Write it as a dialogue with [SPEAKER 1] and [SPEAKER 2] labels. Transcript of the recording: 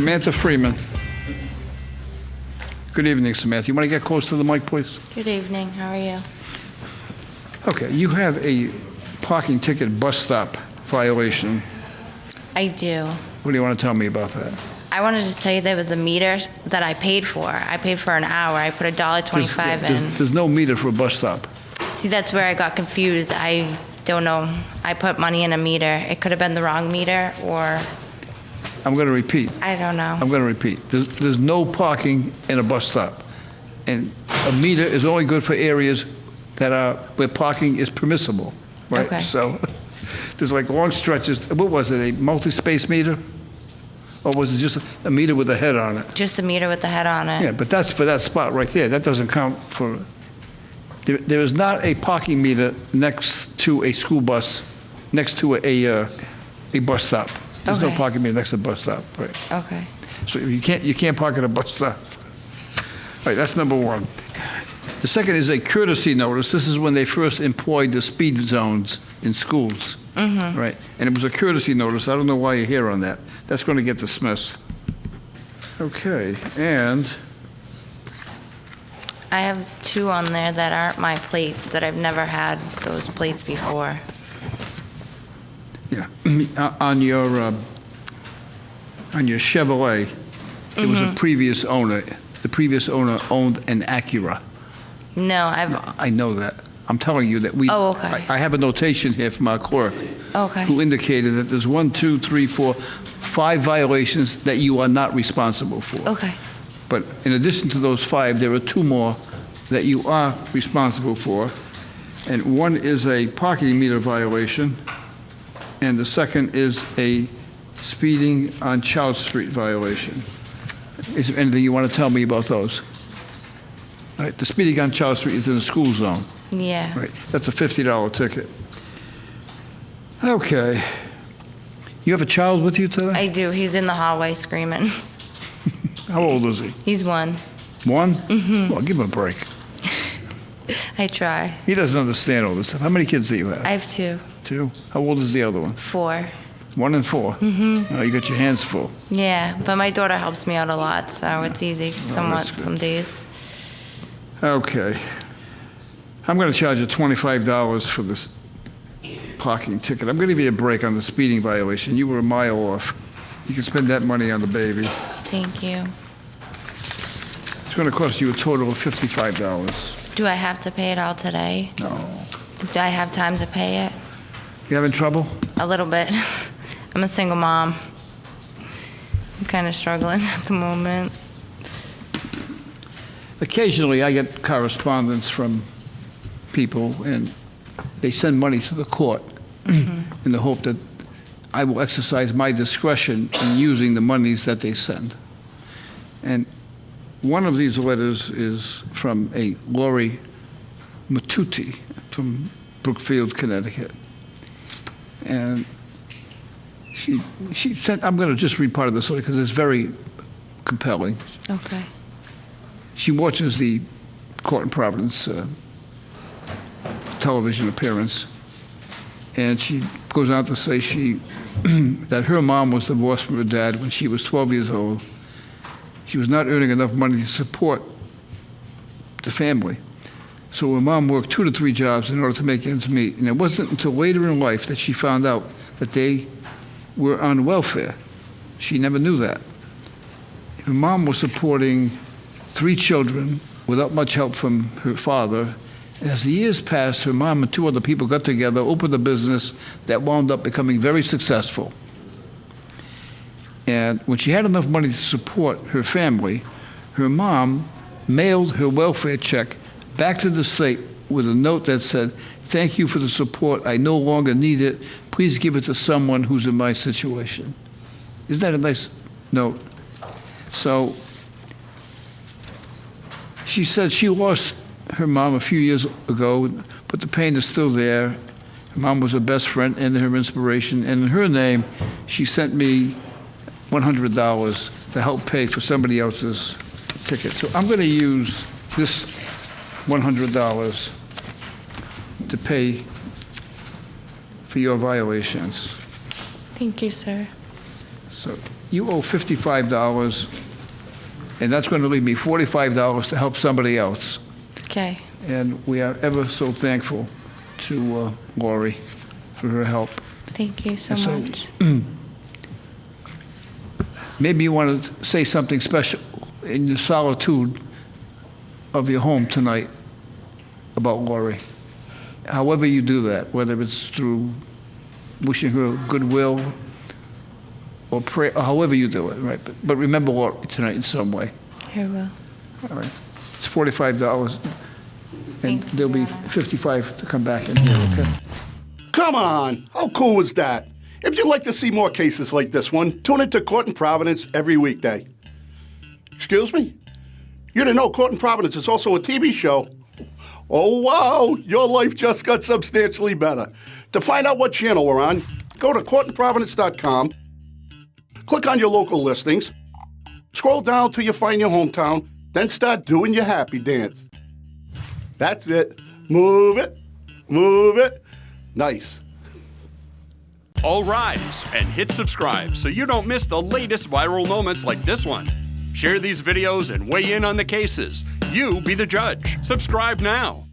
[SPEAKER 1] Samantha Freeman. Good evening, Samantha. You want to get close to the mic, please?
[SPEAKER 2] Good evening. How are you?
[SPEAKER 1] Okay, you have a parking ticket bus stop violation.
[SPEAKER 2] I do.
[SPEAKER 1] What do you want to tell me about that?
[SPEAKER 2] I want to just tell you there was a meter that I paid for. I paid for an hour. I put $1.25 in.
[SPEAKER 1] There's no meter for a bus stop.
[SPEAKER 2] See, that's where I got confused. I don't know. I put money in a meter. It could have been the wrong meter, or
[SPEAKER 1] I'm going to repeat.
[SPEAKER 2] I don't know.
[SPEAKER 1] I'm going to repeat. There's no parking in a bus stop. And a meter is only good for areas that are where parking is permissible, right?
[SPEAKER 2] Okay.
[SPEAKER 1] So there's like long stretches. What was it, a multi-space meter? Or was it just a meter with a head on it?
[SPEAKER 2] Just a meter with the head on it.
[SPEAKER 1] Yeah, but that's for that spot right there. That doesn't count for, there is not a parking meter next to a school bus, next to a bus stop. There's no
[SPEAKER 2] Okay.
[SPEAKER 1] parking meter next to the bus stop, right?
[SPEAKER 2] Okay.
[SPEAKER 1] So you can't park at a bus stop. All right, that's number one. The second is a courtesy notice. This is when they first employed the speed zones in schools, right? And it was a courtesy notice. I don't know why you're here on that. That's going to get dismissed. Okay, and
[SPEAKER 2] I have two on there that aren't my plates, that I've never had those plates before.
[SPEAKER 1] yeah, on your Chevrolet, there was a previous owner. The previous owner owned an Acura.
[SPEAKER 2] No,
[SPEAKER 1] I know that. I'm telling you that we.
[SPEAKER 2] Oh, okay.
[SPEAKER 1] I have a notation here from our clerk
[SPEAKER 2] Okay.
[SPEAKER 1] who indicated that there's 1, 2, 3, 4, 5 violations that you are not responsible for.
[SPEAKER 2] Okay.
[SPEAKER 1] But in addition to those 5, there are 2 more that you are responsible for. And one is a parking meter violation, and the second is a speeding on Charles Street violation. Is there anything you want to tell me about those? All right, the speeding on Charles Street is in the school zone.
[SPEAKER 2] Yeah.
[SPEAKER 1] Right, that's a $50 ticket. Okay. You have a child with you today?
[SPEAKER 2] I do. He's in the hallway screaming.
[SPEAKER 1] How old is he?
[SPEAKER 2] He's 1.
[SPEAKER 1] 1? Well, give him a break.
[SPEAKER 2] I try.
[SPEAKER 1] He doesn't understand all this stuff. How many kids do you have?
[SPEAKER 2] I have 2.
[SPEAKER 1] 2? How old is the other one?
[SPEAKER 2] 4.
[SPEAKER 1] 1 and 4? Mm-hmm. Oh, you got your hands full.
[SPEAKER 2] Yeah, but my daughter helps me out a lot, so it's easy somewhat
[SPEAKER 1] good.
[SPEAKER 2] some days.
[SPEAKER 1] Okay. I'm going to charge you $25 for this parking ticket. I'm going to give you a break on the speeding violation. You were a mile off. You can spend that money on the baby.
[SPEAKER 2] Thank you.
[SPEAKER 1] It's going to cost you a total of $55.
[SPEAKER 2] Do I have to pay it all today?
[SPEAKER 1] No.
[SPEAKER 2] Do I have time to pay it?
[SPEAKER 1] You having trouble?
[SPEAKER 2] A little bit. I'm a single mom. I'm kind of struggling at the moment.
[SPEAKER 1] Occasionally, I get correspondence from people, and they send money to the court in the hope that I will exercise my discretion in using the monies that they send. And one of these letters is from a Lori Matuti from Brookfield, Connecticut. And she sent, I'm going to just read part of this letter because it's very compelling.
[SPEAKER 2] Okay.
[SPEAKER 1] She watches the Court in Providence television appearance, and she goes on to say that her mom was divorced from her dad when she was 12 years old. She was not earning enough money to support the family. So her mom worked 2 to 3 jobs in order to make ends meet. And it wasn't until later in life that she found out that they were on welfare. She never knew that. Her mom was supporting 3 children without much help from her father. As the years passed, her mom and 2 other people got together, opened a business that wound up becoming very successful. And when she had enough money to support her family, her mom mailed her welfare check back to the state with a note that said, "Thank you for the support. I no longer need it. Please give it to someone who's in my situation." Isn't that a nice note? So she said she lost her mom a few years ago, but the pain is still there. Her mom was her best friend and her inspiration, and in her name, she sent me $100 to help pay for somebody else's ticket. So I'm going to use this $100 to pay for your violations.
[SPEAKER 2] Thank you, sir.
[SPEAKER 1] So you owe $55, and that's going to leave me $45 to help somebody else.
[SPEAKER 2] Okay.
[SPEAKER 1] And we are ever so thankful to Lori for her help.
[SPEAKER 2] Thank you so
[SPEAKER 1] And so-
[SPEAKER 2] much.
[SPEAKER 1] Maybe you want to say something special in the solitude of your home tonight about Lori. However you do that, whether it's through wishing her goodwill or pray, or however you do it, right? But remember Lori tonight in some way.
[SPEAKER 2] I will.
[SPEAKER 1] All right. It's $45, and
[SPEAKER 2] Thank you,
[SPEAKER 1] there'll be
[SPEAKER 2] Your Honor.
[SPEAKER 1] $55 to come back in here, okay?
[SPEAKER 3] Come on, how cool is that? If you'd like to see more cases like this one, tune into Court in Providence every weekday. Excuse me? You didn't know Court in Providence is also a TV show? Oh, wow, your life just got substantially better. To find out what channel we're on, go to courtinprovidence.com, click on your local listings, scroll down till you find your hometown, then start doing your happy dance. That's it. Move it. Move it. Nice.
[SPEAKER 4] All rise and hit subscribe so you don't miss the latest viral moments like this one. Share these videos and weigh in on the cases. You be the judge. Subscribe now.